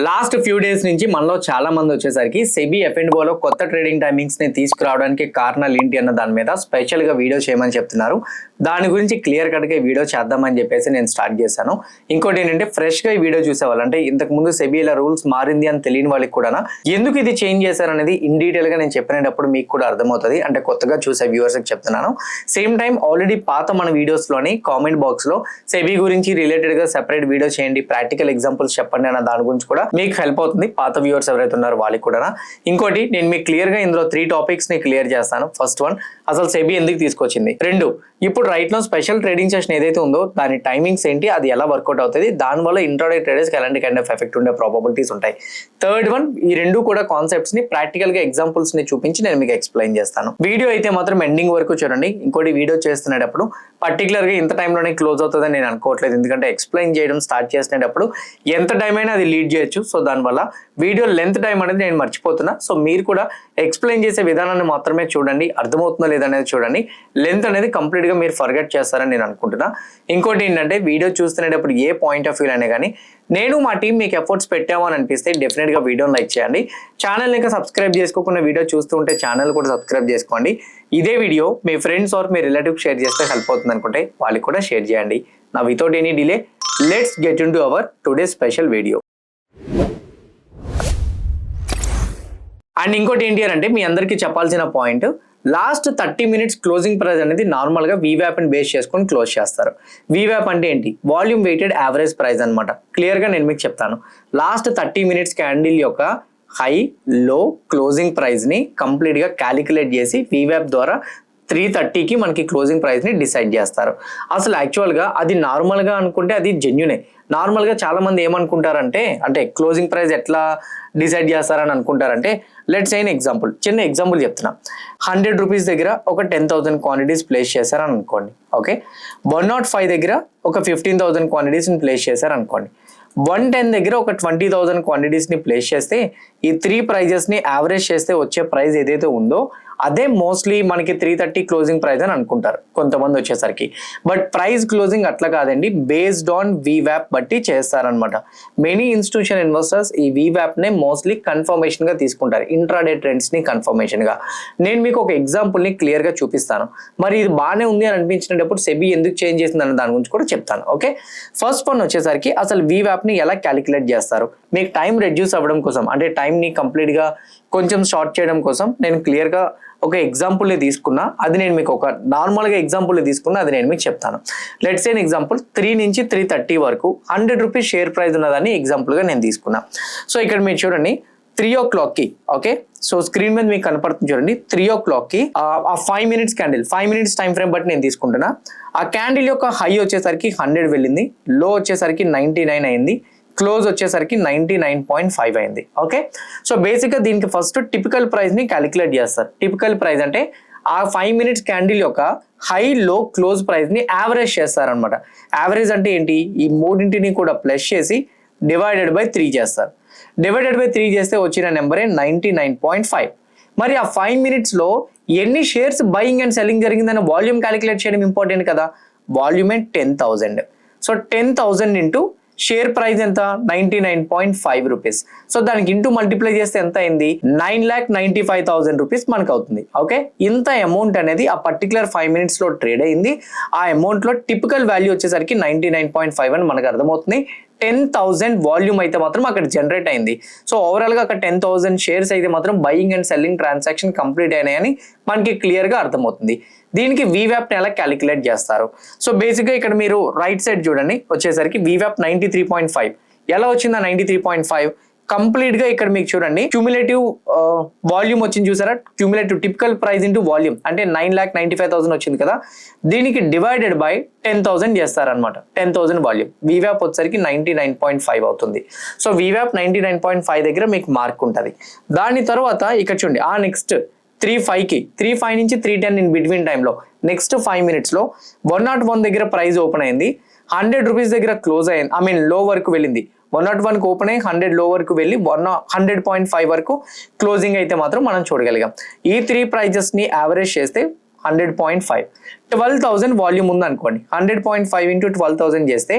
Last few days నుంచి మనలో చాలా మంది వచ్చేసరికి సెబీ F&O లో కొత్త ట్రేడింగ్ టైమింగ్స్ ని తీసుకురావడానికి కారణాలు ఏంటి అన్న దాని మీద స్పెషల్ గా వీడియో చేయమని చెప్తున్నారు. దాని గురించి క్లియర్ కట్ గా వీడియో చేద్దామని చెప్పేసి నేను స్టార్ట్ చేశాను. ఇంకోటి ఏంటంటే ఫ్రెష్ గా ఈ వీడియో చూసేవాళ్ళు, అంటే ఇంతకు ముందు సెబీల రూల్స్ మారింది అని తెలియని వాళ్ళకి కూడా ఎందుకు ఇది చేంజ్ చేశారనేది ఇన్ డీటెయిల్ గా నేను చెప్పినప్పుడు మీకు కూడా అర్థమవుతుంది. అంటే కొత్తగా చూసే వ్యూవర్స్ కి చెప్తున్నాను. సేమ్ టైం ఆల్రెడీ పాత మన వీడియోస్ లోని కామెంట్ బాక్స్ లో సెబీ గురించి రిలేటెడ్ గా సెపరేట్ వీడియో చేయండి, ప్రాక్టికల్ ఎగ్జాంపుల్స్ చెప్పండి అన్న దాని గురించి కూడా మీకు హెల్ప్ అవుతుంది. పాత వ్యూవర్స్ ఎవరైతే ఉన్నారో వాళ్ళకి కూడా. ఇంకోటి నేను మీకు క్లియర్ గా ఇందులో 3 టాపిక్స్ ని క్లియర్ చేస్తాను. ఫస్ట్ వన్, అసలు సెబీ ఎందుకు తీసుకొచ్చింది. 2, ఇప్పుడు రైట్ లో స్పెషల్ ట్రేడింగ్ సెషన్ ఏదైతే ఉందో దాని టైమింగ్స్ ఏంటి, అది ఎలా వర్కౌట్ అవుతుంది, దానివల్ల ఇంట్రాడే ట్రేడర్స్ కి ఎలాంటి కైండ్ ఆఫ్ ఎఫెక్ట్ ఉండే ప్రాబబిలిటీస్ ఉంటాయి. థర్డ్ వన్, ఈ రెండు కూడా కాన్సెప్ట్స్ ని ప్రాక్టికల్ గా ఎగ్జాంపుల్స్ ని చూపించి నేను మీకు ఎక్స్ప్లెయిన్ చేస్తాను. వీడియో అయితే మాత్రం ఎండింగ్ వరకు చూడండి. ఇంకోటి, వీడియో చేస్తున్నప్పుడు పర్టికులర్ గా ఇంత టైంలోనే క్లోజ్ అవుతుందని నేను అనుకోవట్లేదు, ఎందుకంటే ఎక్స్ప్లెయిన్ చేయడం స్టార్ట్ చేసినప్పుడు ఎంత టైం అయినా అది లీడ్ చేయొచ్చు. సో దానివల్ల వీడియో లెంత్ టైం అనేది నేను మర్చిపోతున్నా. సో మీరు కూడా ఎక్స్ప్లెయిన్ చేసే విధానాన్ని మాత్రమే చూడండి, అర్థమవుతుందో లేదనేది చూడండి. లెంత్ అనేది కంప్లీట్ గా మీరు ఫర్గెట్ చేస్తారని నేను అనుకుంటున్నా. ఇంకోటి ఏంటంటే, వీడియో చూస్తున్నప్పుడు ఏ పాయింట్ ఆఫ్ వ్యూ అయినా కానీ నేను మా టీం మీకు ఎఫర్ట్స్ పెట్టామని అనిపిస్తే డెఫినెట్ గా వీడియోని లైక్ చేయండి. ఛానల్ ఇంకా సబ్స్క్రైబ్ చేసుకోకుండా వీడియో చూస్తూ ఉంటే ఛానల్ కూడా సబ్స్క్రైబ్ చేసుకోండి. ఇదే వీడియో మీ ఫ్రెండ్స్ ఆర్ మీ రిలేటివ్ షేర్ చేస్తే హెల్ప్ అవుతుంది అనుకుంటే వాళ్ళకి కూడా షేర్ చేయండి. నా without any delay let's get into our today special video. And ఇంకోటి ఏంటి అంటే, మీ అందరికీ చెప్పాల్సిన point, last 30 minutes closing price అనేది నార్మల్గా వీవ్యాప్ ని బేస్ చేసుకొని క్లోజ్ చేస్తారు. వీవ్యాప్ అంటే ఏంటి? వాల్యూమ్ వెయిటెడ్ యావరేజ్ ప్రైస్ అనమాట. క్లియర్గా నేను మీకు చెప్తాను. లాస్ట్ 30 మినిట్స్ క్యాండిల్ యొక్క హై, లో, క్లోజింగ్ ప్రైస్ని కంప్లీట్గా క్యాలిక్యులేట్ చేసి వీవ్యాప్ ద్వారా 3:30కి మనకి క్లోజింగ్ ప్రైస్ని డిసైడ్ చేస్తారు. అసలు యాక్చువల్గా అది నార్మల్గా అనుకుంటే అది జెన్యునే. నార్మల్గా చాలా మంది ఏమనుకుంటారంటే, అంటే క్లోజింగ్ ప్రైస్ ఎట్లా డిసైడ్ చేస్తారని అనుకుంటారంటే, లెట్స్ సే ఎగ్జాంపుల్, చిన్న ఎగ్జాంపుల్ చెప్తున్నా. 100 రూపీస్ దగ్గర ఒక 10,000 క్వాంటిటీస్ ప్లేస్ చేశారని అనుకోండి. ఓకే, 105 దగ్గర ఒక 15,000 క్వాంటిటీస్ని ప్లేస్ చేశారనుకోండి. 110 దగ్గర ఒక 20,000 క్వాంటిటీస్ని ప్లేస్ చేస్తే ఈ 3 ప్రైజెస్ని యావరేజ్ చేస్తే వచ్చే ప్రైస్ ఏదైతే ఉందో అదే మోస్ట్లీ మనకి 3:30 క్లోజింగ్ ప్రైస్ అని అనుకుంటారు కొంతమంది వచ్చేసరికి. బట్ ప్రైస్ క్లోజింగ్ అట్లా కాదండి, బేస్డ్ ఆన్ వీవ్యాప్ బట్టి చేస్తారనమాట. మెనీ ఇన్స్టిట్యూషన్ ఇన్వెస్టర్స్ ఈ వీవ్యాప్నే మోస్ట్లీ కన్ఫర్మేషన్గా తీసుకుంటారు, ఇంట్రాడే ట్రెండ్స్ని కన్ఫర్మేషన్గా. నేను మీకు ఒక ఎగ్జాంపుల్ని క్లియర్గా చూపిస్తాను. మరి ఇది బాగానే ఉంది అని అనిపించినప్పుడు సెబీ ఎందుకు చేంజ్ చేసింది అన్న దాని గురించి కూడా చెప్తాను. ఓకే, ఫస్ట్ వన్ వచ్చేసరికి అసలు వీవ్యాప్ని ఎలా క్యాలిక్యులేట్ చేస్తారు. మీకు టైం రెడ్యూస్ అవ్వడం కోసం, అంటే టైంని కంప్లీట్గా కొంచెం షార్ట్ చేయడం కోసం నేను క్లియర్గా ఒక ఎగ్జాంపుల్ని తీసుకున్నా. అది నేను మీకు ఒక నార్మల్గా ఎగ్జాంపుల్ని తీసుకున్నా, అది నేను మీకు చెప్తాను. లెట్స్ సే ఎగ్జాంపుల్ 3 నుంచి 3:30 వరకు 100 రూపీస్ షేర్ ప్రైస్ ఉన్నదాన్ని ఎగ్జాంపుల్గా నేను తీసుకున్నా. సో ఇక్కడ మీరు చూడండి 3 o'clockకి, ఓకే, సో స్క్రీన్ మీద మీకు కనపడుతుంది చూడండి. 3 o'clockకి ఆ 5 minutes candle, 5 minutes time frame బట్టి నేను తీసుకుంటున్నా. ఆ క్యాండిల్ యొక్క హై వచ్చేసరికి 100 వెళ్ళింది, లో వచ్చేసరికి 99 అయింది, క్లోజ్ వచ్చేసరికి 99.5 అయింది. ఓకే, సో బేసిక్గా దీనికి ఫస్ట్ టిపికల్ ప్రైస్ని క్యాలిక్యులేట్ చేస్తారు. టిపికల్ ప్రైస్ అంటే ఆ 5 మినిట్స్ క్యాండిల్ యొక్క హై, లో, క్లోజ్ ప్రైస్ని యావరేజ్ చేస్తారనమాట. యావరేజ్ అంటే ఏంటి? ఈ మూడింటిని కూడా ప్లస్ చేసి డివైడెడ్ బై 3 చేస్తారు. డివైడెడ్ బై 3 చేస్తే వచ్చిన నెంబరే 99.5. మరి ఆ 5 మినిట్స్లో ఎన్ని షేర్స్ బయింగ్ అండ్ సెల్లింగ్ జరిగిందని వాల్యూమ్ క్యాలిక్యులేట్ చేయడం ఇంపార్టెంట్ కదా. వాల్యూమే 10,000. సో 10,000 ఇంటూ షేర్ ప్రైస్ ఎంత? 99.5 రూపీస్. సో దానికి ఇంటూ మల్టిప్లై చేస్తే ఎంత అయింది? 9,95,000 రూపీస్ మనకు అవుతుంది. ఓకే, ఇంత అమౌంట్ అనేది ఆ పర్టికులర్ 5 మినిట్స్లో ట్రేడ్ అయింది. ఆ అమౌంట్లో టిపికల్ వాల్యూ వచ్చేసరికి 99.5 అని మనకు అర్థమవుతుంది. 10,000 వాల్యూమ్ అయితే మాత్రం అక్కడ జనరేట్ అయింది. సో ఓవరాల్గా అక్కడ 10,000 షేర్స్ అయితే మాత్రం buying and selling transaction complete అయినాయని మనకి క్లియర్గా అర్థమవుతుంది. దీనికి వీవ్యాప్ని ఎలా క్యాలిక్యులేట్ చేస్తారు? సో బేసిక్గా ఇక్కడ మీరు రైట్ సైడ్ చూడండి వచ్చేసరికి వీవ్యాప్ 93.5 ఎలా వచ్చిందా? 93.5 కంప్లీట్గా ఇక్కడ మీకు చూడండి క్యూములేటివ్ వాల్యూమ్ వచ్చింది చూసారా. Cumulative typical price into volume అంటే 9,95,000 వచ్చింది కదా. దీనికి డివైడెడ్ బై 10,000 చేస్తారనమాట. 10,000 వాల్యూమ్. వీవ్యాప్ వచ్చేసరికి 99.5 అవుతుంది. సో వీవ్యాప్ 99.5 దగ్గర మీకు మార్క్ ఉంటుంది. దాని తర్వాత ఇక్కడ చూడండి ఆ నెక్స్ట్ 3:05 నుంచి 3:10 ఇన్ బిట్వీన్ టైంలో నెక్స్ట్ 5 మినిట్స్లో 101 దగ్గర ప్రైస్ ఓపెన్ అయింది. 100 రూపీస్ దగ్గర క్లోజ్ అయింది, లో వరకు వెళ్ళింది. 101కి ఓపెన్ అయ్యి 100 లో వరకు వెళ్ళి 100.5 వరకు క్లోజింగ్ అయితే మాత్రం మనం చూడగలిగాం. ఈ 3 ప్రైజెస్ని యావరేజ్ చేస్తే 100.5. 12,000 వాల్యూమ్ ఉంది అనుకోండి, 100.5 ఇంటూ 12,000 చేస్తే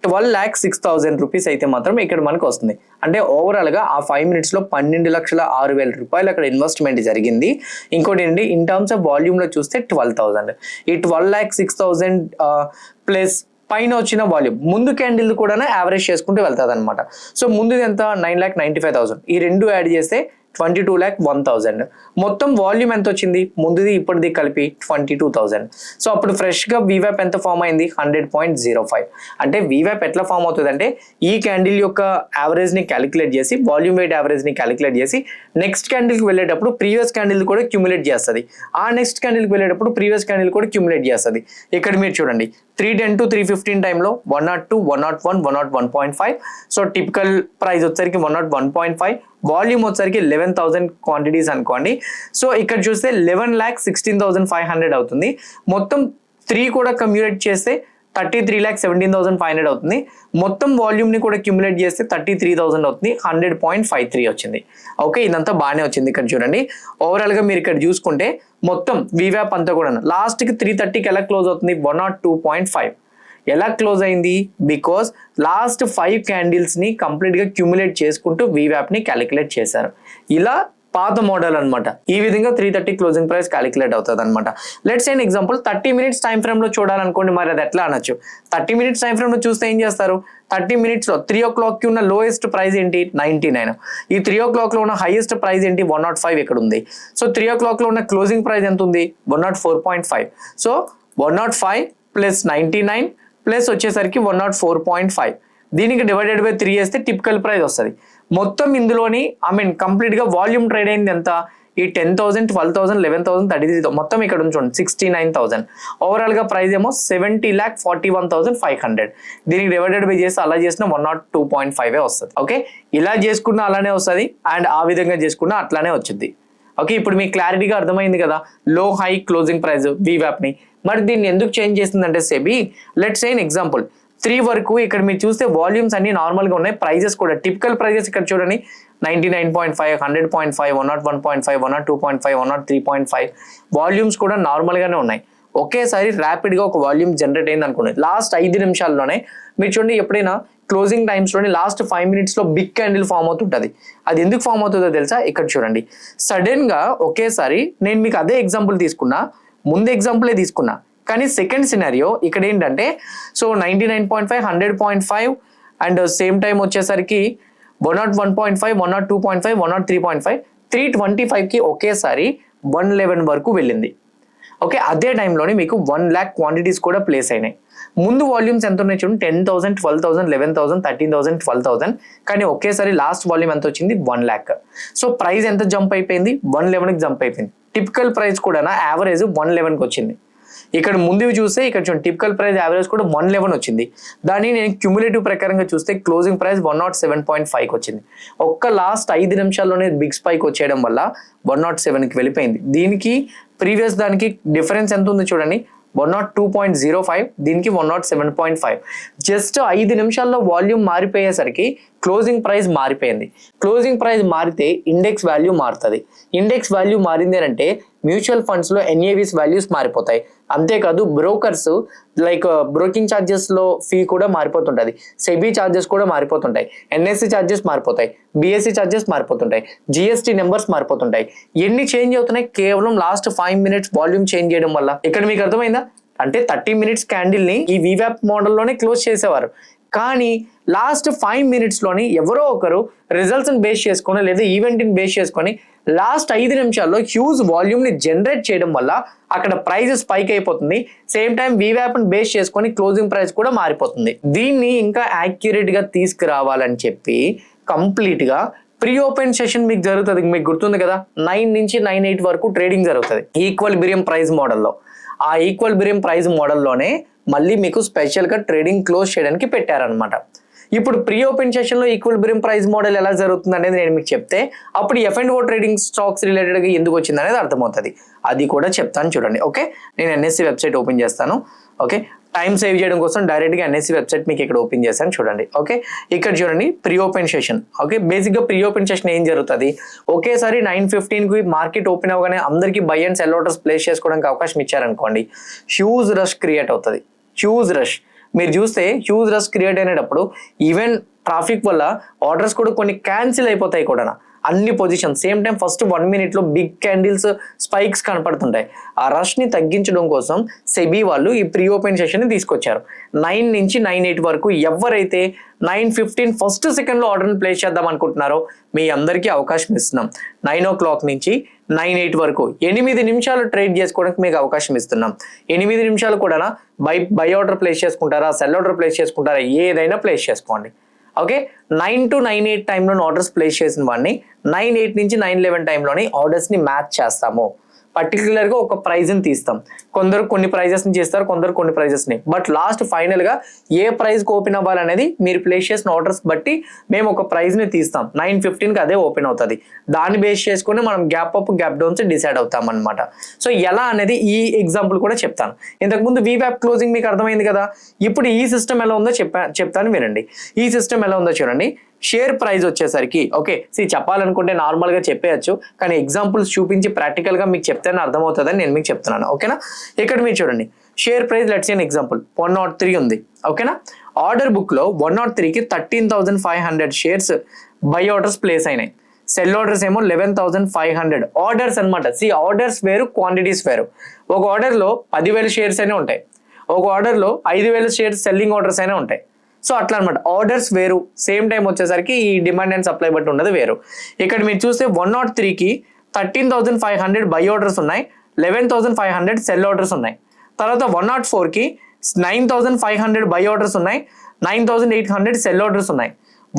12,06,000 రూపీస్ అయితే మాత్రం ఇక్కడ మనకు వస్తుంది. అంటే ఓవరాల్గా ఆ 5 మినిట్స్లో 12,06,000 రూపాయలు అక్కడ ఇన్వెస్ట్మెంట్ జరిగింది. ఇంకోటి ఏంటి, ఇన్ టర్మ్స్ ఆఫ్ వాల్యూమ్లో చూస్తే 12,000. ఈ 12,06,000 ప్లస్ పైన వచ్చిన వాల్యూమ్ ముందు క్యాండిల్ కూడా యావరేజ్ చేసుకుంటూ వెళ్తుంది అనమాట. సో ముందుది ఎంత, 9,95,000. ఈ రెండు యాడ్ చేస్తే 22,01,000. మొత్తం వాల్యూమ్ ఎంత వచ్చింది ముందుది ఇప్పటిది కలిపి 22,000. సో అప్పుడు ఫ్రెష్గా వీవ్యాప్ ఎంత ఫామ్ అయింది, 100.05. అంటే వీవ్యాప్ ఎట్లా ఫామ్ అవుతుంది అంటే ఈ క్యాండిల్ యొక్క యావరేజ్ని క్యాలిక్యులేట్ చేసి వాల్యూమ్ వెయిట్ యావరేజ్ని క్యాలిక్యులేట్ చేసి నెక్స్ట్ క్యాండిల్కి వెళ్ళేటప్పుడు ప్రీవియస్ క్యాండిల్ కూడా క్యూములేట్ చేస్తుంది. ఆ నెక్స్ట్ క్యాండిల్కి వెళ్ళేటప్పుడు ప్రీవియస్ క్యాండిల్ కూడా క్యూములేట్ చేస్తుంది. ఇక్కడ మీరు చూడండి 310 to 315 టైంలో 102, 101, 101.5. సో టిపికల్ ప్రైస్ వచ్చేసరికి 101.5, వాల్యూమ్ వచ్చేసరికి 11,000 క్వాంటిటీస్ అనుకోండి. సో ఇక్కడ చూస్తే 11,16,500 అవుతుంది. మొత్తం 3 కూడా క్యూములేట్ చేస్తే 33,17,500 అవుతుంది. మొత్తం వాల్యూమ్ని కూడా క్యూములేట్ చేస్తే 33,000 అవుతుంది. 100.53 వచ్చింది. ఓకే, ఇదంతా బాగానే వచ్చింది. ఇక్కడ చూడండి ఓవరాల్గా మీరు ఇక్కడ చూసుకుంటే మొత్తం వీవ్యాప్ అంతా కూడా లాస్ట్కి 330కి ఎలా క్లోజ్ అవుతుంది, 102.5. ఎలా క్లోజ్ అయింది, బికాస్ లాస్ట్ 5 క్యాండిల్స్ని కంప్లీట్గా క్యూములేట్ చేసుకుంటూ వీవ్యాప్ని క్యాలిక్యులేట్ చేశారు. ఇలా పాత మోడల్ అనమాట. ఈ విధంగా 330 క్లోజింగ్ ప్రైస్ క్యాలిక్యులేట్ అవుతుంది అనమాట. Let's say example 30 minutes time ఫ్రేమ్లో చూడాలనుకోండి, మరి అది ఎట్లా అనొచ్చు. 30 మినిట్స్ టైం ఫ్రేమ్లో చూస్తే ఏం చేస్తారు, 30 మినిట్స్లో 3 o'clockకి ఉన్న లోయెస్ట్ ప్రైస్ ఏంటి, 99. ఈ 3 o'clockలో ఉన్న హైయెస్ట్ ప్రైస్ ఏంటి, 105 ఇక్కడ ఉంది. సో 3 o'clockలో ఉన్న క్లోజింగ్ ప్రైస్ ఎంత ఉంది, 104.5. సో 105 ప్లస్ 99 ప్లస్ వచ్చేసరికి 104.5. దీనికి డివైడెడ్ బై 3 చేస్తే టిపికల్ ప్రైస్ వస్తుంది. మొత్తం ఇందులోని కంప్లీట్గా వాల్యూమ్ ట్రేడ్ అయింది ఎంత, ఈ 10,000, 12,000, 11,000, 33,000 మొత్తం ఇక్కడ ఉంచండి 69,000. ఓవరాల్గా ప్రైస్ ఏమో 70,41,500. దీనికి డివైడెడ్ బై చేస్తే అలా చేసిన 102.5 వస్తుంది. ఓకే, ఇలా చేసుకున్నా అలానే వస్తుంది, అండ్ ఆ విధంగా చేసుకున్నా అట్లానే వచ్చింది. ఓకే, ఇప్పుడు మీకు క్లారిటీగా అర్థమైంది కదా లో హై క్లోజింగ్ ప్రైస్ వీవ్యాప్ని. మరి దీన్ని ఎందుకు చేంజ్ చేస్తుందంటే సెబీ, లెట్స్ సే ఎగ్జాంపుల్ 3 వరకు ఇక్కడ మీరు చూస్తే వాల్యూమ్స్ అన్ని నార్మల్గా ఉన్నాయి, ప్రైజెస్ కూడా టిపికల్ ప్రైజెస్ ఇక్కడ చూడండి 99.5, 100.5, 101.5, 102.5, 103.5. వాల్యూమ్స్ కూడా నార్మల్గానే ఉన్నాయి. ఒకేసారి ర్యాపిడ్గా ఒక వాల్యూమ్ జనరేట్ అయింది అనుకోండి లాస్ట్ 5 నిమిషాల్లోనే. మీరు చూడండి ఎప్పుడైనా క్లోజింగ్ టైమ్స్లోని లాస్ట్ 5 మినిట్స్లో బిగ్ క్యాండిల్ ఫామ్ అవుతుంటుంది. అది ఎందుకు ఫామ్ అవుతుందో తెలుసా, ఇక్కడ చూడండి సడన్గా ఒకేసారి నేను మీకు అదే ఎగ్జాంపుల్ తీసుకున్నా, ముందు ఎగ్జాంపులే తీసుకున్నా, కానీ సెకండ్ సినారియో ఇక్కడ ఏంటంటే సో 99.5, 100.5 అండ్ సేమ్ టైం వచ్చేసరికి 101.5, 102.5, 103.5, 325కి ఒకేసారి 111 వరకు వెళ్ళింది. ఓకే, అదే టైంలోనే మీకు 1 lakh క్వాంటిటీస్ కూడా ప్లేస్ అయినాయి. ముందు వాల్యూమ్స్ ఎంత ఉన్నాయి చూడండి, 10,000, 12,000, 11,000, 13,000, 12,000. కానీ ఒకేసారి లాస్ట్ వాల్యూమ్ ఎంత వచ్చింది, 1 lakh. సో ప్రైస్ ఎంత జంప్ అయిపోయింది, 111కి జంప్ అయిపోయింది. టిపికల్ ప్రైస్ కూడా యావరేజ్ 111కి వచ్చింది. ఇక్కడ ముందువి చూస్తే ఇక్కడ చూడండి టిపికల్ ప్రైస్ యావరేజ్ కూడా 111 వచ్చింది. దాన్ని నేను క్యూములేటివ్ ప్రకారంగా చూస్తే క్లోజింగ్ ప్రైస్ 107.5కి వచ్చింది. ఒక్క లాస్ట్ 5 నిమిషాల్లోనే బిగ్ స్పైక్ వచ్చేయడం వల్ల 107కి వెళ్ళిపోయింది. దీనికి ప్రీవియస్ దానికి డిఫరెన్స్ ఎంత ఉంది చూడండి, 102.05, దీనికి 107.5. జస్ట్ 5 నిమిషాల్లో వాల్యూమ్ మారిపోయేసరికి క్లోజింగ్ ప్రైస్ మారిపోయింది. క్లోజింగ్ ప్రైస్ మారితే ఇండెక్స్ వాల్యూ మారుతుంది. ఇండెక్స్ వాల్యూ మారింది అంటే మ్యూచువల్ ఫండ్స్లో ఎన్ఏవిస్ వాల్యూస్ మారిపోతాయి. అంతేకాదు బ్రోకర్స్ లైక్ బ్రోకింగ్ ఛార్జెస్లో ఫీ కూడా మారిపోతుంటుంది, సెబీ ఛార్జెస్ కూడా మారిపోతుంటాయి, ఎన్ఎస్సి ఛార్జెస్ మారిపోతాయి, బిఎస్సి ఛార్జెస్ మారిపోతుంటాయి, జిఎస్టీ నెంబర్స్ మారిపోతుంటాయి. ఎన్ని చేంజ్ అవుతున్నాయి కేవలం లాస్ట్ 5 మినిట్స్ వాల్యూమ్ చేంజ్ చేయడం వల్ల. ఇక్కడ మీకు అర్థమైందా, అంటే 30 మినిట్స్ క్యాండిల్ని ఈ వీవ్యాప్ మోడల్లోనే క్లోజ్ చేసేవారు. కానీ లాస్ట్ 5 మినిట్స్లోని ఎవరో ఒకరు రిజల్ట్స్ని బేస్ చేసుకొని లేదా ఈవెంట్ని బేస్ చేసుకొని లాస్ట్ 5 నిమిషాల్లో హ్యూజ్ వాల్యూమ్ని జనరేట్ చేయడం వల్ల అక్కడ ప్రైస్ స్పైక్ అయిపోతుంది. సేమ్ టైం వీవ్యాప్ని బేస్ చేసుకొని క్లోజింగ్ ప్రైస్ కూడా మారిపోతుంది. దీన్ని ఇంకా యాక్యురేట్గా తీసుకురావాలని చెప్పి కంప్లీట్గా ప్రీ ఓపెన్ సెషన్ మీకు జరుగుతుంది. మీకు గుర్తుంది కదా, 9 నుంచి 9:08 వరకు ట్రేడింగ్ జరుగుతుంది ఈక్వల్ బిరియం ప్రైస్ మోడల్లో. ఆ ఈక్వల్ బిరియం ప్రైస్ మోడల్లోనే మళ్ళీ మీకు స్పెషల్గా ట్రేడింగ్ క్లోజ్ చేయడానికి పెట్టారనమాట. ఇప్పుడు ప్రీ ఓపెన్ సెషన్లో ఈక్వల్ బిరియం ప్రైస్ మోడల్ ఎలా జరుగుతుంది అనేది నేను మీకు చెప్తే అప్పుడు F&O ట్రేడింగ్ స్టాక్స్ రిలేటెడ్గా ఎందుకు వచ్చింది అనేది అర్థమవుతుంది. అది కూడా చెప్తాను చూడండి. ఓకే, నేను ఎన్ఎస్సి వెబ్సైట్ ఓపెన్ చేస్తాను. ఓకే, టైం సేవ్ చేయడం కోసం డైరెక్ట్గా ఎన్ఎస్సి వెబ్సైట్ మీకు ఇక్కడ ఓపెన్ చేశాను చూడండి. ఓకే, ఇక్కడ చూడండి ప్రీ ఓపెన్ సెషన్. ఓకే, బేసిక్గా ప్రీ ఓపెన్ సెషన్ ఏం జరుగుతుంది, ఒకేసారి 9:15కి మార్కెట్ ఓపెన్ అవ్వగానే అందరికీ buy and sell orders place చేసుకోవడానికి అవకాశం ఇచ్చారనుకోండి, హ్యూజ్ రష్ క్రియేట్ అవుతుంది. హ్యూజ్ రష్ మీరు చూస్తే హ్యూజ్ రష్ క్రియేట్ అయినప్పుడు ఈవెన్ ట్రాఫిక్ వల్ల ఆర్డర్స్ కూడా కొన్ని క్యాన్సిల్ అయిపోతాయి కూడా. అన్ని position same time first 1 minute big candles spikes కనపడుతుంటాయి. ఆ రష్ ని తగ్గించడం కోసం సెబీ వాళ్ళు ఈ ప్రీ ఓపెన్ సెషన్ ని తీసుకొచ్చారు. 9 నుంచి 9:08 వరకు ఎవరైతే 9:15 ఫస్ట్ సెకండ్ లో ఆర్డర్ ప్లేస్ చేద్దాం అనుకుంటున్నారో మీ అందరికీ అవకాశం ఇస్తున్నాం. 9 o'clock నుంచి 9:08 వరకు 8 నిమిషాలు ట్రేడ్ చేసుకోవడానికి మీకు అవకాశం ఇస్తున్నాం. 8 నిమిషాలు కూడా బై ఆర్డర్ ప్లేస్ చేసుకుంటారా, సెల్ ఆర్డర్ ప్లేస్ చేసుకుంటారా, ఏదైనా ప్లేస్ చేసుకోండి. ఓకే, 9 to 9:08 టైంలో ఆర్డర్స్ ప్లేస్ చేసిన వాడిని 9:08 నుంచి 9:11 టైంలోని ఆర్డర్స్ని మ్యాచ్ చేస్తాము. పర్టికులర్గా ఒక ప్రైజ్ని తీస్తాం. కొందరు కొన్ని ప్రైజెస్ని చేస్తారు, కొందరు కొన్ని ప్రైజెస్ని. బట్ లాస్ట్ ఫైనల్గా ఏ ప్రైజ్కి ఓపెన్ అవ్వాలనేది మీరు ప్లేస్ చేసిన ఆర్డర్స్ బట్టి మేము ఒక ప్రైజ్ని తీస్తాం. 9:15కి అదే ఓపెన్ అవుతుంది. దాన్ని బేస్ చేసుకుని మనం gap up gap downs decide అవుతాం అనమాట. సో ఎలా అనేది ఈ ఎగ్జాంపుల్ కూడా చెప్తాను. ఇంతకుముందు వీవ్యాప్ క్లోజింగ్ మీకు అర్థమైంది కదా. ఇప్పుడు ఈ సిస్టమ్ ఎలా ఉందో చెప్తాను వినండి. ఈ సిస్టమ్ ఎలా ఉందో చూడండి. షేర్ ప్రైస్ వచ్చేసరికి ఓకే చెప్పాలనుకుంటే నార్మల్గా చెప్పేయచ్చు, కానీ ఎగ్జాంపుల్స్ చూపించి ప్రాక్టికల్గా మీకు చెప్తేనే అర్థమవుతుందని నేను మీకు చెప్తున్నాను. ఓకేనా, ఇక్కడ మీరు చూడండి share price let's say example 103 ఉంది. ఓకేనా, ఆర్డర్ బుక్లో 103కి 13,500 షేర్స్ బై ఆర్డర్స్ ప్లేస్ అయినాయి. సెల్ ఆర్డర్స్ ఏమో 11,500 ఆర్డర్స్ అనమాట. ఆర్డర్స్ వేరు, క్వాంటిటీస్ వేరు. ఒక ఆర్డర్లో 10,000 షేర్స్ అయినా ఉంటాయి, ఒక ఆర్డర్లో 5,000 షేర్స్ సెల్లింగ్ ఆర్డర్స్ అయినా ఉంటాయి. సో అట్లా అనమాట, ఆర్డర్స్ వేరు. సేమ్ టైం వచ్చేసరికి ఈ డిమాండ్ అండ్ సప్లై బట్టి ఉన్నది వేరు. ఇక్కడ మీరు చూస్తే 103కి 13,500 బై ఆర్డర్స్ ఉన్నాయి, 11,500 సెల్ ఆర్డర్స్ ఉన్నాయి. తర్వాత 104కి 9,500 బై ఆర్డర్స్ ఉన్నాయి, 9,800 సెల్ ఆర్డర్స్ ఉన్నాయి.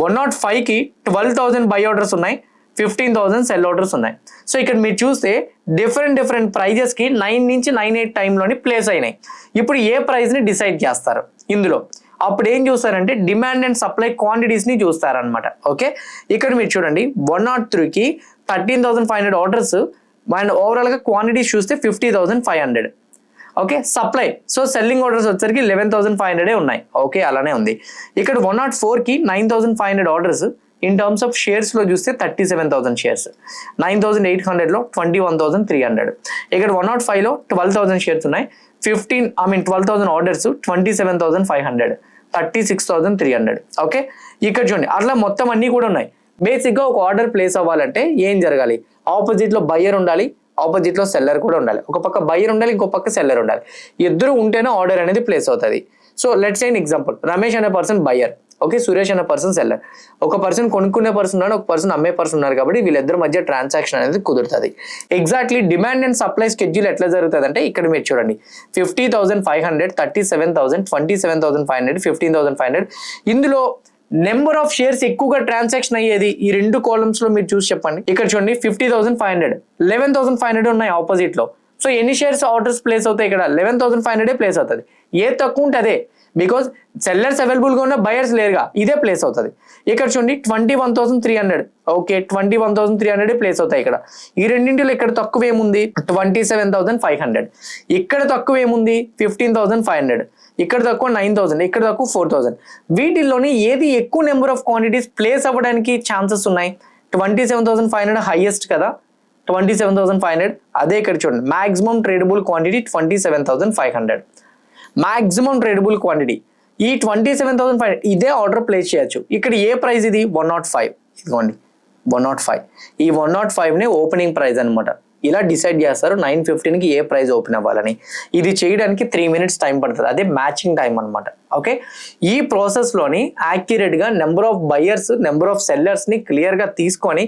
105కి 12,000 బై ఆర్డర్స్ ఉన్నాయి, 15,000 సెల్ ఆర్డర్స్ ఉన్నాయి. సో ఇక్కడ మీరు చూస్తే డిఫరెంట్ ప్రైజెస్కి 9 నుంచి 9:08 టైంలోని ప్లేస్ అయినాయి. ఇప్పుడు ఏ ప్రైస్ని డిసైడ్ చేస్తారు ఇందులో, అప్పుడు ఏం చూస్తారంటే డిమాండ్ అండ్ సప్లై క్వాంటిటీస్ని చూస్తారనమాట. ఓకే, ఇక్కడ మీరు చూడండి 103కి 13,500 ఆర్డర్స్ అండ్ ఓవరాల్గా క్వాంటిటీస్ చూస్తే 50,500. Okay, supply so selling orders వచ్చేసరికి 11,500 ఉన్నాయి. ఓకే, అలానే ఉంది. ఇక్కడ 104కి 9,500 ఆర్డర్స్ ఇన్ టర్మ్స్ ఆఫ్ షేర్స్లో చూస్తే 37,000 షేర్స్, 9,800లో 21,300. ఇక్కడ 105లో 12,000 షేర్స్ ఉన్నాయి, 12,000 ఆర్డర్స్ 27,500, 36,300. ఓకే, ఇక్కడ చూడండి అట్లా మొత్తం అన్నీ కూడా ఉన్నాయి. బేసిక్గా ఒక ఆర్డర్ ప్లేస్ అవ్వాలంటే ఏం జరగాలి, ఆపోజిట్లో బయ్యర్ ఉండాలి, ఆపోజిట్లో సెల్లర్ కూడా ఉండాలి. ఒక పక్క బయ్యర్ ఉండాలి, ఇంకో పక్క సెల్లర్ ఉండాలి. ఇద్దరు ఉంటేనే ఆర్డర్ అనేది ప్లేస్ అవుతుంది. So let's say example, Ramesh అనే పర్సన్ బయ్యర్, ఓకే, సురేష్ అనే పర్సన్ సెల్లర్. ఒక పర్సన్ కొనుక్కునే పర్సన్ ఉన్నాడు, ఒక పర్సన్ అమ్మే పర్సన్ ఉన్నారు. కాబట్టి వీళ్ళిద్దరి మధ్య ట్రాన్సాక్షన్ అనేది కుదురుతుంది. Exactly demand and supply schedule ఎట్లా జరుగుతుంది అంటే ఇక్కడ మీరు చూడండి 50,500, 37,000, 27,500, 15,500. ఇందులో నెంబర్ ఆఫ్ షేర్స్ ఎక్కువగా ట్రాన్సాక్షన్ అయ్యేది ఈ రెండు కాలమ్స్ లో మీరు చూసి చెప్పండి. ఇక్కడ చూడండి 50,500, 11,500 ఉన్నాయి ఆపోజిట్ లో. సో ఎన్ని షేర్స్ ఆర్డర్స్ ప్లేస్ అవుతాయి, ఇక్కడ 11,500 ప్లేస్ అవుతుంది. ఏ తక్కువ ఉంటే అదే, బికాస్ సెల్లర్స్ అవైలబుల్గా ఉన్న బయర్స్ లేరుగా, ఇదే ప్లేస్ అవుతుంది. ఇక్కడ చూడండి 21,300, ఓకే 21,300 ప్లేస్ అవుతాయి. ఇక్కడ ఈ రెండింటిలో ఇక్కడ తక్కువ ఏముంది 27,500, ఇక్కడ తక్కువ ఏముంది 15,500, ఇక్కడ తక్కువ 9,000, ఇక్కడ తక్కువ 4,000. వీటిల్లోని ఏది ఎక్కువ నెంబర్ ఆఫ్ క్వాంటిటీస్ ప్లేస్ అవ్వడానికి ఛాన్సెస్ ఉన్నాయి, 27,500 హైయెస్ట్ కదా, 27,500. అదే ఇక్కడ చూడండి maximum tradable quantity 27,500, maximum tradable quantity ఈ 27,500. ఇదే ఆర్డర్ ప్లేస్ చేయొచ్చు. ఇక్కడ ఏ ప్రైస్ ఇది 105, ఇదిగోండి 105. ఈ 105నే ఓపెనింగ్ ప్రైస్ అనమాట. ఇలా డిసైడ్ చేస్తారు 9:15కి ఏ ప్రైస్ ఓపెన్ అవ్వాలని. ఇది చేయడానికి 3 minutes టైం పడుతుంది, అదే మ్యాచింగ్ టైం అనమాట. ఓకే, ఈ ప్రాసెస్లోని యాక్యురేట్గా number of buyers, number of సెల్లర్స్ని క్లియర్గా తీసుకొని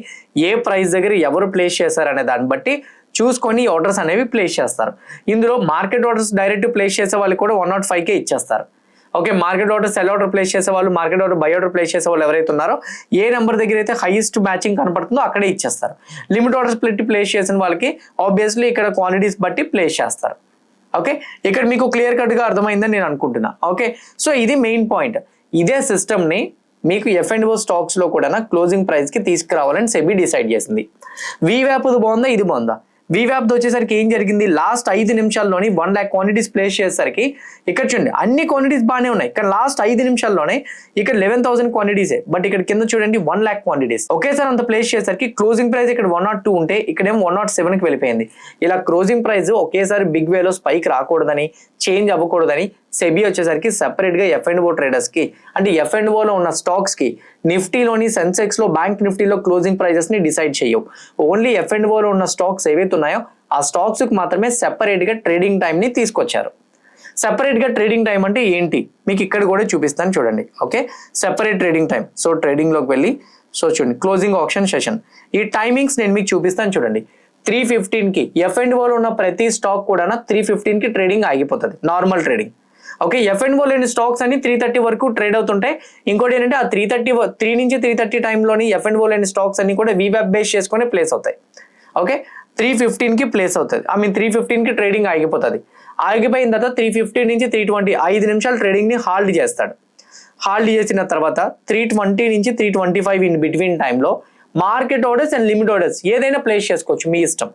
ఏ ప్రైస్ దగ్గర ఎవరు ప్లేస్ చేశారనే దాన్ని బట్టి చూసుకొని ఆర్డర్స్ అనేవి ప్లేస్ చేస్తారు. ఇందులో మార్కెట్ ఆర్డర్స్ డైరెక్ట్ ప్లేస్ చేసే వాళ్ళు కూడా 105కే ఇచ్చేస్తారు. Okay, market order, cell order place చేసే వాళ్ళు, market order, by order place చేసే వాళ్ళు ఎవరైతే ఉన్నారో ఏ నెంబర్ దగ్గర అయితే హైయెస్ట్ మ్యాచింగ్ కనపడుతుందో అక్కడే ఇచ్చేస్తారు. లిమిట్ ఆర్డర్స్ ప్లేస్ చేసిన వాళ్ళకి ఆబ్వియస్లీ ఇక్కడ క్వాంటిటీస్ బట్టి ప్లేస్ చేస్తారు. ఓకే, ఇక్కడ మీకు క్లియర్ కట్గా అర్థమైందని నేను అనుకుంటున్నా. ఓకే, సో ఇది మెయిన్ పాయింట్. ఇదే సిస్టమ్ని మీకు F&O స్టాక్స్లో కూడా క్లోజింగ్ ప్రైస్కి తీసుకురావాలని సెబీ డిసైడ్ చేసింది. వీవ్యాప్ బాగుందా, ఇది బాగుందా? వీవ్యాప్ వచ్చేసరికి ఏం జరిగింది, లాస్ట్ 5 నిమిషాల్లోని 1 lakh క్వాంటిటీస్ ప్లేస్ చేసేసరికి ఇక్కడ చూడండి అన్ని క్వాంటిటీస్ బాగానే ఉన్నాయి, కానీ లాస్ట్ 5 నిమిషాల్లోనే ఇక్కడ 11,000 క్వాంటిటీసే, బట్ ఇక్కడ కింద చూడండి 1 lakh క్వాంటిటీస్ ఒకేసారి అంత ప్లేస్ చేసేసరికి క్లోజింగ్ ప్రైస్ ఇక్కడ 102 ఉంటే ఇక్కడేమో 107కి వెళ్ళిపోయింది. ఇలా క్లోజింగ్ ప్రైస్ ఒకేసారి బిగ్ వేలో స్పైక్ రాకూడదని, చేంజ్ అవ్వకూడదని సెబీ వచ్చేసరికి సెపరేట్ గా F&O ట్రేడర్స్ కి అంటే F&Oలో ఉన్న స్టాక్స్ కి నిఫ్టీలోని, సెన్సెక్స్ లో, బ్యాంక్ నిఫ్టీలో క్లోజింగ్ ప్రైజెస్ ని డిసైడ్ చేయవు. ఓన్లీ F&Oలో ఉన్న స్టాక్స్ ఏవైతే ఉన్నాయో ఆ స్టాక్స్ కి మాత్రమే సెపరేట్ గా ట్రేడింగ్ టైం ని తీసుకొచ్చారు. సెపరేట్ గా ట్రేడింగ్ టైం అంటే ఏంటి మీకు ఇక్కడ కూడా చూపిస్తాను చూడండి. Okay, separate trading time. So trading లోకి వెళ్ళి సో చూడండి క్లోజింగ్ ఆప్షన్ సెషన్, ఈ టైమింగ్స్ నేను మీకు చూపిస్తాను చూడండి. 3:15కి F&Oలో ఉన్న ప్రతి స్టాక్ కూడా 3:15కి ట్రేడింగ్ ఆగిపోతుంది, నార్మల్ ట్రేడింగ్. ఓకే, F&O లేని స్టాక్స్ అన్ని 3:30 వరకు ట్రేడ్ అవుతుంటాయి. ఇంకోటి ఏంటంటే ఆ 3 నుంచి 3:30 టైంలోని F&O లేని స్టాక్స్ అన్ని కూడా వీవ్యాప్ బేస్ చేసుకొని ప్లేస్ అవుతాయి. ఓకే, 3:15కి ప్లేస్ అవుతుంది, 3:15కి ట్రేడింగ్ ఆగిపోతుంది. ఆగిపోయిన తర్వాత 3:15 నుంచి 3:20 5 నిమిషాలు ట్రేడింగ్ ని హాల్డ్ చేస్తాడు. హాల్డ్ చేసిన తర్వాత 3:20 నుంచి 3:25 ఇన్ బిట్వీన్ టైంలో market orders and limit orders ఏదైనా ప్లేస్ చేసుకోవచ్చు, మీ ఇష్టం.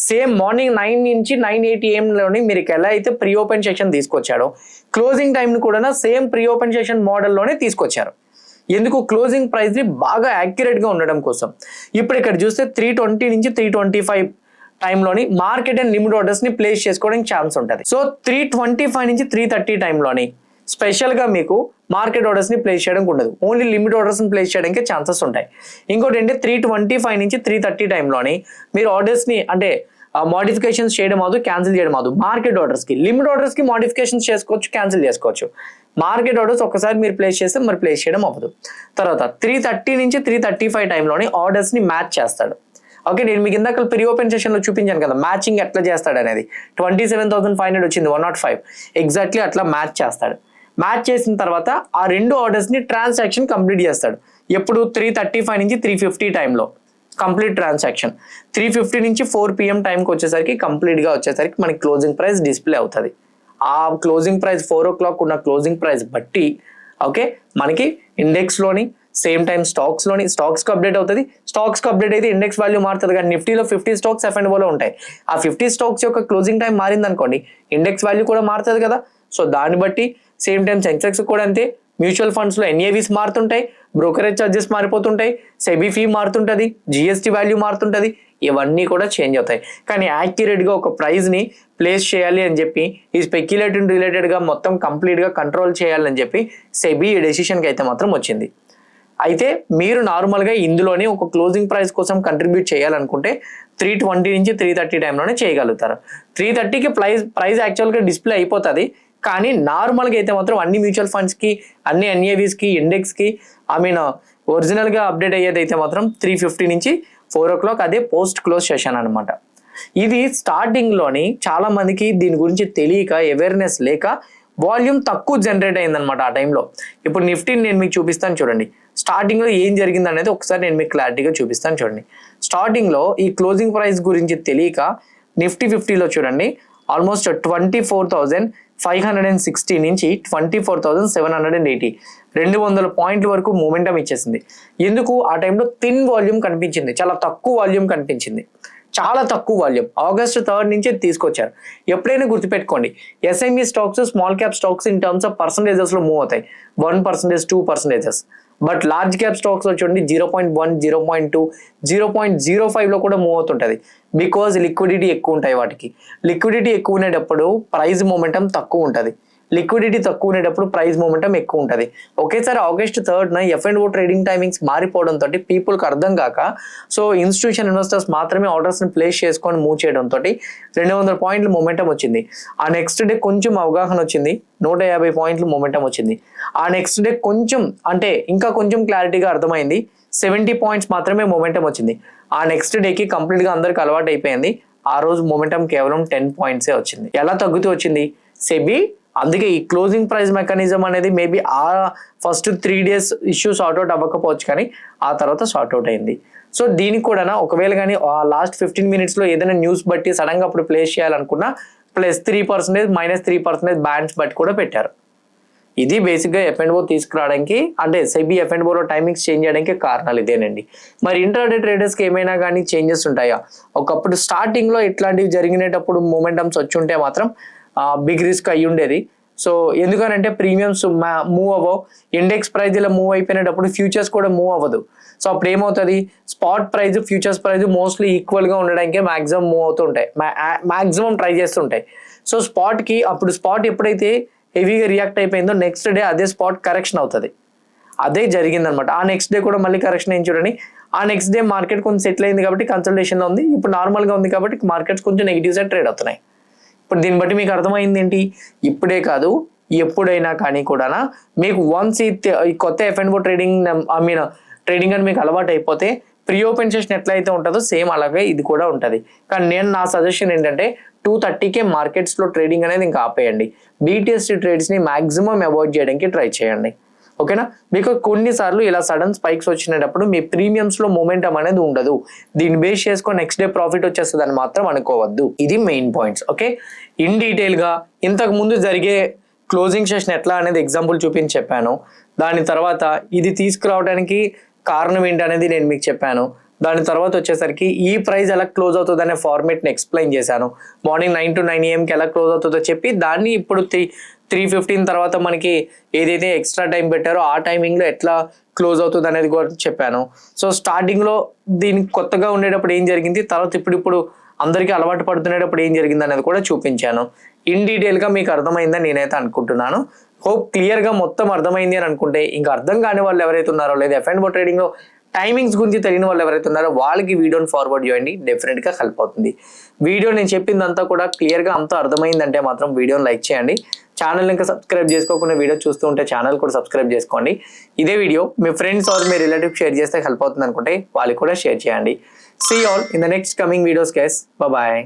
సేమ్ మార్నింగ్ 9 నుంచి 9:80 AM మీరు ఎలా అయితే ప్రీ ఓపెన్ సెషన్ తీసుకొచ్చాడో క్లోజింగ్ టైంని కూడా సేమ్ ప్రీ ఓపెన్ సెషన్ మోడల్లోనే తీసుకొచ్చారు. ఎందుకు, క్లోజింగ్ ప్రైస్ ని బాగా యాక్యురేట్ గా ఉండడం కోసం. ఇప్పుడు ఇక్కడ చూస్తే 3:20 నుంచి 3:25 టైంలోని మార్కెట్ అండ్ లిమిట్ ఆర్డర్స్ ని ప్లేస్ చేసుకోవడానికి ఛాన్స్ ఉంటుంది. సో 3:25 నుంచి 3:30 టైంలోని స్పెషల్ గా మీకు మార్కెట్ ఆర్డర్స్ ని ప్లేస్ చేయడానికి ఉండదు, ఓన్లీ లిమిట్ ఆర్డర్స్ ని ప్లేస్ చేయడానికి ఛాన్సెస్ ఉంటాయి. ఇంకోటి ఏంటి, 3:25 నుంచి 3:30 టైంలోని మీరు ఆర్డర్స్ ని అంటే మోడిఫికేషన్స్ చేయడం అవ్వదు, క్యాన్సిల్ చేయడం అవ్వదు. మార్కెట్ ఆర్డర్స్ కి, లిమిట్ ఆర్డర్స్ కి మోడిఫికేషన్స్ చేసుకోవచ్చు, క్యాన్సిల్ చేసుకోవచ్చు. మార్కెట్ ఆర్డర్స్ ఒకసారి మీరు ప్లేస్ చేస్తే మరి ప్లేస్ చేయడం అవ్వదు. తర్వాత 3:30 నుంచి 3:35 టైంలోని ఆర్డర్స్ ని మ్యాచ్ చేస్తాడు. ఓకే, నేను మీకు ఇందాక ప్రీ ఓపెన్ సెషన్ లో చూపించాను కదా మ్యాచింగ్ ఎట్లా చేస్తాడు అనేది. 27,500 వచ్చింది, 105 ఎగ్జాక్ట్లీ అట్లా మ్యాచ్ చేస్తాడు. మ్యాచ్ చేసిన తర్వాత ఆ రెండు ఆర్డర్స్ ని ట్రాన్సాక్షన్ కంప్లీట్ చేస్తాడు. ఎప్పుడు 3:35 నుంచి 3:50 టైంలో కంప్లీట్ ట్రాన్సాక్షన్. 3:50 నుంచి 4 PM టైంకి వచ్చేసరికి కంప్లీట్ గా వచ్చేసరికి మనకి క్లోజింగ్ ప్రైస్ డిస్ప్లే అవుతుంది. ఆ క్లోజింగ్ ప్రైస్ 4 o'clock ఉన్న క్లోజింగ్ ప్రైస్ బట్టి ఓకే మనకి ఇండెక్స్ లోని సేమ్ టైం స్టాక్స్ లోని స్టాక్స్ కి అప్డేట్ అవుతుంది. స్టాక్స్ కి అప్డేట్ అయితే ఇండెక్స్ వాల్యూ మారుతుంది. కానీ నిఫ్టీలో 50 స్టాక్స్ F&Oలో ఉంటాయి. ఆ 50 స్టాక్స్ యొక్క క్లోజింగ్ టైం మారింది అనుకోండి, ఇండెక్స్ వాల్యూ కూడా మారుతుంది కదా. సో దాన్ని బట్టి సేమ్ టైం సెన్సెక్స్ కూడా అంతే. మ్యూచువల్ ఫండ్స్ లో NAVs మారుతుంటాయి, బ్రోకరేజ్ ఛార్జెస్ మారిపోతుంటాయి, సెబీ ఫీ మారుతుంటది, GST వాల్యూ మారుతుంటది, ఇవన్నీ కూడా చేంజ్ అవుతాయి. కానీ యాక్యురేట్ గా ఒక ప్రైస్ ని ప్లేస్ చేయాలి అని చెప్పి ఈ స్పెక్యులేటివ్ రిలేటెడ్ గా మొత్తం కంప్లీట్ గా కంట్రోల్ చేయాలని చెప్పి సెబీ ఈ డెసిషన్ కి అయితే మాత్రం వచ్చింది. అయితే మీరు నార్మల్ గా ఇందులోనే ఒక క్లోజింగ్ ప్రైస్ కోసం కంట్రిబ్యూట్ చేయాలనుకుంటే 3:20 నుంచి 3:30 టైంలోనే చేయగలుగుతారు. 3:30కి ప్రైస్ యాక్చువల్ గా డిస్ప్లే అయిపోతుంది. కానీ నార్మల్ గా అయితే మాత్రం అన్ని మ్యూచువల్ ఫండ్స్ కి, అన్ని NAVs కి, ఇండెక్స్ కి ఒరిజినల్ గా అప్డేట్ అయ్యేది అయితే మాత్రం 3:50 నుంచి 4 o'clock, అదే పోస్ట్ క్లోజ్ సెషన్ అనమాట. ఇది స్టార్టింగ్ లోని చాలా మందికి దీని గురించి తెలియక, అవేర్నెస్ లేక వాల్యూమ్ తక్కువ జనరేట్ అయిందనమాట ఆ టైంలో. ఇప్పుడు నిఫ్టీని నేను మీకు చూపిస్తాను చూడండి. స్టార్టింగ్ లో ఏం జరిగింది అనేది ఒకసారి నేను మీకు క్లారిటీగా చూపిస్తాను చూడండి. స్టార్టింగ్ లో ఈ క్లోజింగ్ ప్రైస్ గురించి తెలియక నిఫ్టీ 50లో చూడండి ఆల్మోస్ట్ 24,560 నుంచి 24,780 200 పాయింట్ల వరకు మూమెంటం ఇచ్చేసింది. ఎందుకు, ఆ టైంలో థిన్ వాల్యూమ్ కనిపించింది, చాలా తక్కువ వాల్యూమ్ కనిపించింది, చాలా తక్కువ వాల్యూమ్. August 3rd నుంచే తీసుకొచ్చారు. ఎప్పుడైనా గుర్తుపెట్టుకోండి, SME stocks, small cap stocks in terms of percentages లో మూవ్ అవుతాయి, 1%, 2%. బట్ లార్జ్ క్యాప్ స్టాక్స్ లో చూడండి 0.1, 0.2, 0.05 లో కూడా మూవ్ అవుతుంటది. బికాజ్ లిక్విడిటీ ఎక్కువ ఉంటాయి వాటికి. లిక్విడిటీ ఎక్కువ ఉండేటప్పుడు ప్రైస్ మూమెంటం తక్కువ ఉంటుంది, లిక్విడిటీ తక్కువ ఉండేటప్పుడు ప్రైస్ మూమెంటం ఎక్కువ ఉంటుంది. ఒకేసారి August 3rd F&O trading timings మారిపోవడంతో పీపుల్కి అర్థం కాక, సో ఇన్స్టిట్యూషన్ ఇన్వెస్టర్స్ మాత్రమే ఆర్డర్స్ ని ప్లేస్ చేసుకొని మూవ్ చేయడంతో 200 పాయింట్లు మూమెంటం వచ్చింది. ఆ నెక్స్ట్ డే కొంచెం అవగాహన వచ్చింది, 150 పాయింట్లు మూమెంటం వచ్చింది. ఆ నెక్స్ట్ డే కొంచెం అంటే ఇంకా కొంచెం క్లారిటీగా అర్థమైంది, 70 పాయింట్స్ మాత్రమే మూమెంటం వచ్చింది. ఆ నెక్స్ట్ డేకి కంప్లీట్ గా అందరికి అలవాటు అయిపోయింది. ఆ రోజు మూమెంటం కేవలం 10 పాయింట్సే వచ్చింది. ఎలా తగ్గుతూ వచ్చింది, సెబీ అందుకే ఈ క్లోజింగ్ ప్రైస్ మెకానిజం అనేది మేబీ ఆ ఫస్ట్ 3 days ఇష్యూ సార్ట్అవుట్ అవ్వకపోవచ్చు, కానీ ఆ తర్వాత సార్ట్అవుట్ అయింది. సో దీనికి కూడా ఒకవేళ కానీ లాస్ట్ 15 minutes లో ఏదైనా న్యూస్ బట్టి సడన్ గా అప్పుడు ప్లేస్ చేయాలనుకున్నా +3%, -3% బ్యాండ్స్ బట్టి కూడా పెట్టారు. ఇది బేసిక్గా F&O తీసుకురావడానికి అంటే సెబీ F&Oలో టైమింగ్స్ చేంజ్ చేయడానికి కారణాలు ఇదేనండి. మరి ఇంట్రాడే ట్రేడర్స్కి ఏమైనా కానీ చేంజెస్ ఉంటాయా? ఒకప్పుడు స్టార్టింగ్లో ఇట్లాంటివి జరిగినప్పుడు మూమెంటమ్స్ వచ్చి ఉంటే మాత్రం బిగ్ రిస్క్ అయ్యి ఉండేది. సో ఎందుకనంటే ప్రీమియమ్స్ మూవ్ అవ్వవు, ఇండెక్స్ ప్రైజ్ ఇలా మూవ్ అయిపోయినప్పుడు ఫ్యూచర్స్ కూడా మూవ్ అవ్వదు. సో అప్పుడు ఏమవుతుంది, spot price futures price mostly ఈక్వల్గా ఉండడానికి మ్యాక్సిమం మూవ్ అవుతుంటాయి, మ్యాక్సిమం ట్రై చేస్తుంటాయి. సో స్పాట్కి అప్పుడు స్పాట్ ఎప్పుడైతే హెవీగా రియాక్ట్ అయిపోయిందో నెక్స్ట్ డే అదే స్పాట్ కరెక్షన్ అవుతుంది. అదే జరిగిందనమాట. ఆ నెక్స్ట్ డే కూడా మళ్ళీ కరెక్షన్ ఏం చూడండి, ఆ నెక్స్ట్ డే మార్కెట్ కొంచెం సెటిల్ అయింది కాబట్టి కన్సల్టేషన్లో ఉంది, ఇప్పుడు నార్మల్గా ఉంది కాబట్టి మార్కెట్స్ కొంచెం నెగిటివ్ సైడ్ ట్రేడ్ అవుతున్నాయి. ఇప్పుడు దీన్ని బట్టి మీకు అర్థమైంది ఏంటి, ఇప్పుడే కాదు ఎప్పుడైనా కానీ కూడా మీకు వన్స్ ఈ కొత్త F&O ట్రేడింగ్ అని మీకు అలవాటు అయిపోతే ప్రీ ఓపెన్ సెషన్ ఎట్లయితే ఉంటుందో సేమ్ అలాగే ఇది కూడా ఉంటుంది. కానీ నేను నా సజెషన్ ఏంటంటే 2:30కే మార్కెట్స్లో ట్రేడింగ్ అనేది ఇంకా ఆపేయండి. BTST ట్రేడ్స్ని మ్యాక్సిమం అవాయిడ్ చేయడానికి ట్రై చేయండి. ఓకేనా? మీకు కొన్నిసార్లు ఇలా సడన్ స్పైక్స్ వచ్చినప్పుడు మీ ప్రీమియమ్స్లో మొమెంటం అనేది ఉండదు, దీన్ని బేస్ చేసుకొని నెక్స్ట్ డే ప్రాఫిట్ వచ్చేస్తుంది అని మాత్రం అనుకోవద్దు. ఇది మెయిన్ పాయింట్స్. ఓకే, ఇన్ డీటెయిల్గా ఇంతకు ముందు జరిగే క్లోజింగ్ సెషన్ ఎట్లా అనేది ఎగ్జాంపుల్ చూపించి చెప్పాను. దాని తర్వాత ఇది తీసుకురావడానికి కారణం ఏంటనేది నేను మీకు చెప్పాను. దాని తర్వాత వచ్చేసరికి ఈ ప్రైస్ ఎలా క్లోజ్ అవుతుంది అనే ఫార్మేట్ని ఎక్స్ప్లెయిన్ చేశాను. మార్నింగ్ 9 to 9 AM ఎలా క్లోజ్ అవుతుందో చెప్పి దాన్ని ఇప్పుడు 3:15 తర్వాత మనకి ఏదైతే ఎక్స్ట్రా టైం పెట్టారో ఆ టైమింగ్లో ఎట్లా క్లోజ్ అవుతుంది అనేది కూడా చెప్పాను. సో స్టార్టింగ్లో దీనికి కొత్తగా ఉండేటప్పుడు ఏం జరిగింది, తర్వాత ఇప్పుడు అందరికీ అలవాటు పడుతునేటప్పుడు ఏం జరిగింది అనేది కూడా చూపించాను. ఇన్ డీటెయిల్గా మీకు అర్థమైందని నేనైతే అనుకుంటున్నాను. హోప్ క్లియర్గా మొత్తం అర్థమైంది అని అనుకుంటే, ఇంకా అర్థం కాని వాళ్ళు ఎవరైతే ఉన్నారో లేదా F&O ట్రేడింగ్లో టైమింగ్స్ గురించి తెలియని వాళ్ళు ఎవరైతే ఉన్నారో వాళ్ళకి వీడియోని ఫార్వర్డ్ చేయండి, డెఫినెట్గా హెల్ప్ అవుతుంది. వీడియో నేను చెప్పిందంతా కూడా క్లియర్గా అంతా అర్థమైందంటే మాత్రం వీడియోని లైక్ చేయండి. ఛానల్ ఇంకా సబ్స్క్రైబ్ చేసుకోకుండా వీడియో చూస్తూ ఉంటే ఛానల్ కూడా సబ్స్క్రైబ్ చేసుకోండి. ఇదే వీడియో మీ ఫ్రెండ్స్ ఆర్ మీ రిలేటివ్స్ షేర్ చేస్తే హెల్ప్ అవుతుంది అనుకుంటే వాళ్ళకి కూడా షేర్ చేయండి. See you all in the next coming videos guys. Bye bye.